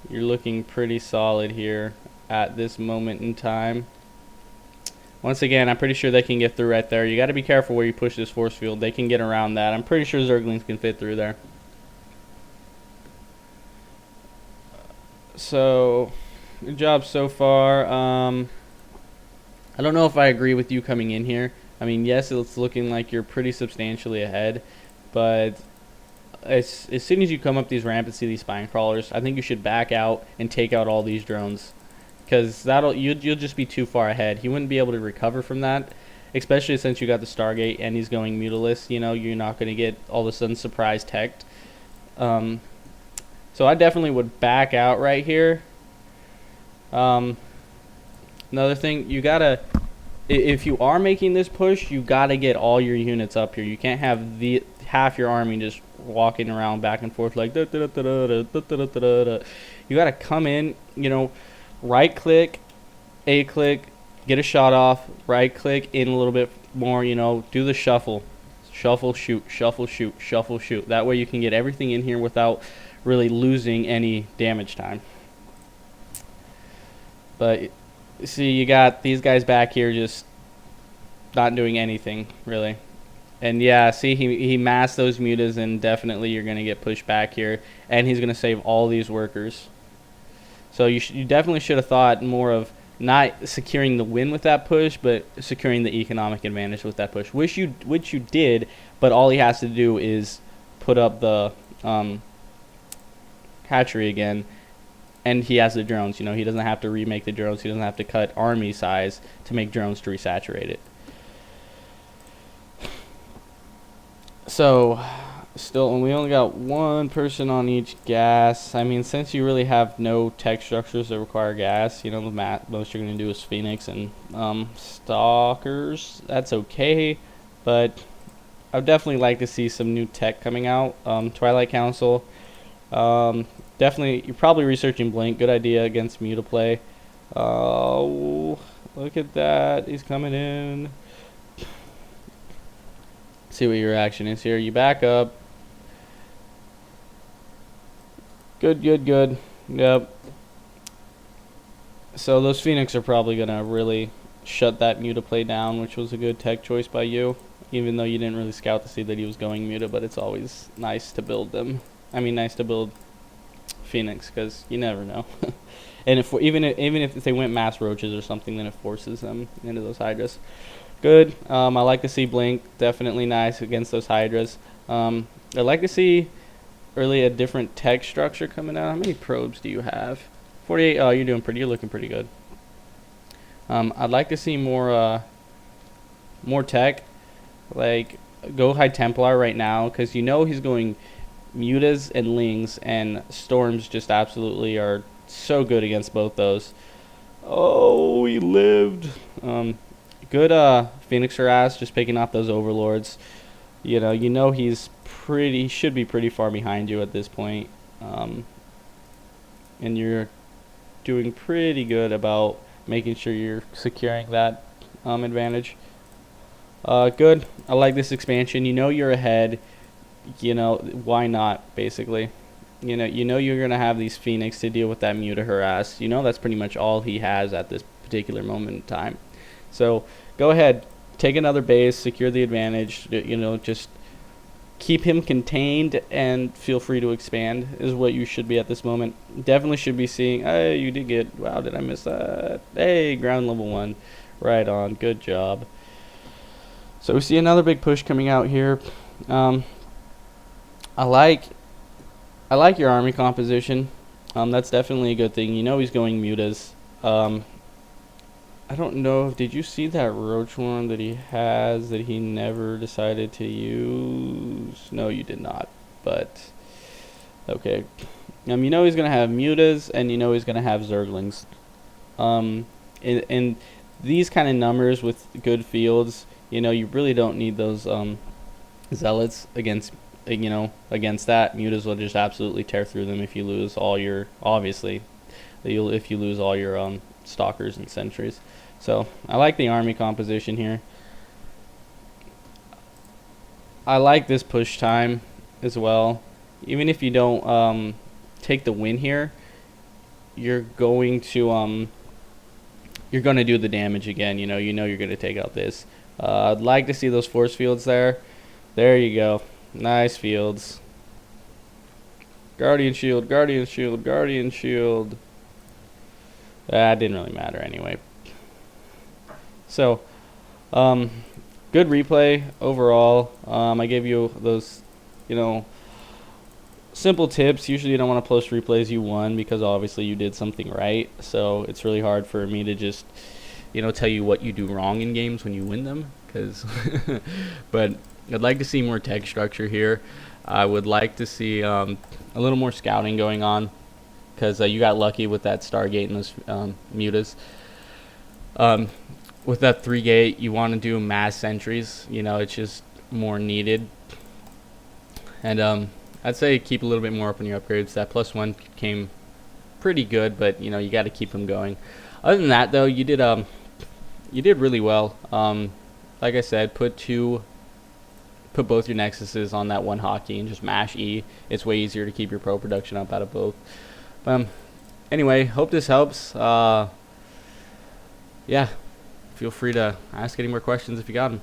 you're looking pretty solid here at this moment in time. Once again, I'm pretty sure they can get through right there. You got to be careful where you push this force field. They can get around that. I'm pretty sure Zerglings can fit through there. So, good job so far. I don't know if I agree with you coming in here. I mean, yes, it's looking like you're pretty substantially ahead, but as soon as you come up these ramps and see these spine crawlers, I think you should back out and take out all these drones, because you'll just be too far ahead. He wouldn't be able to recover from that, especially since you got the Stargate and he's going mutiless. You know, you're not going to get all of a sudden surprise teched. So I definitely would back out right here. Another thing, you gotta, if you are making this push, you gotta get all your units up here. You can't have half your army just walking around back and forth like da, da, da, da, da, da, da, da, da, da. You gotta come in, you know, right click, A click, get a shot off, right click in a little bit more, you know, do the shuffle, shoot, shuffle, shoot, shuffle, shoot. That way you can get everything in here without really losing any damage time. But see, you got these guys back here just not doing anything really. And yeah, see, he masked those mutas, and definitely you're going to get pushed back here, and he's going to save all these workers. So you definitely should have thought more of not securing the win with that push, but securing the economic advantage with that push, which you did, but all he has to do is put up the hatchery again, and he has the drones. You know, he doesn't have to remake the drones. He doesn't have to cut army size to make drones to resaturate it. So, still, we only got one person on each gas. I mean, since you really have no tech structures that require gas, you know, the most you're going to do is Phoenix and Stalkers. That's okay, but I'd definitely like to see some new tech coming out. Twilight Council. Definitely, you're probably researching Blink. Good idea against Mutaplay. Oh, look at that. He's coming in. See what your reaction is here. You back up. Good. Yep. So those Phoenix are probably going to really shut that Mutaplay down, which was a good tech choice by you. Even though you didn't really scout to see that he was going Muta, but it's always nice to build them. I mean, nice to build Phoenix, because you never know. And even if they went mass roaches or something, then it forces them into those Hydras. Good. I like to see Blink. Definitely nice against those Hydras. I'd like to see really a different tech structure coming out. How many probes do you have? 48. Oh, you're looking pretty good. I'd like to see more tech. Like, go High Templar right now, because you know he's going Mutas and Lings, and Storms just absolutely are so good against both those. Oh, he lived. Good Phoenix harass, just picking off those overlords. You know he should be pretty far behind you at this point. And you're doing pretty good about making sure you're securing that advantage. Good. I like this expansion. You know you're ahead. You know, why not, basically? You know you're going to have these Phoenix to deal with that Muta harass. You know that's pretty much all he has at this particular moment in time. So go ahead, take another base, secure the advantage. You know, just keep him contained and feel free to expand is what you should be at this moment. Definitely should be seeing, hey, you did get, wow, did I miss that? Hey, ground level 1. Right on, good job. So we see another big push coming out here. I like your army composition. That's definitely a good thing. You know he's going mutas. I don't know. Did you see that roach one that he has that he never decided to use? No, you did not. But okay. You know he's gonna have mutas, and you know he's gonna have zerglings. And these kind of numbers with good fields, you know, you really don't need those zealots against. Against that, mutas will just absolutely tear through them if you lose all your, obviously, if you lose all your stalkers and sentries. So I like the army composition here. I like this push time as well. Even if you don't take the win here, you're going to do the damage again. You know you're going to take out this. I'd like to see those force fields there. There you go. Nice fields. Guardian shield, guardian shield, guardian shield. That didn't really matter anyway. So, good replay overall. I gave you those, simple tips. Usually you don't want to post replays you won because obviously you did something right. So it's really hard for me to just, tell you what you do wrong in games when you win them. But I'd like to see more tech structure here. I would like to see a little more scouting going on because you got lucky with that Stargate and those mutas. With that 3-gate, you want to do mass sentries. It's just more needed. And I'd say keep a little bit more up on your upgrades. That +1 came pretty good, but you got to keep them going. Other than that, though, you did really well. Like I said, put both your Nexuses on that one hotkey and just mash E. It's way easier to keep your pro production up out of both. Anyway, hope this helps. Yeah, feel free to ask any more questions if you got them.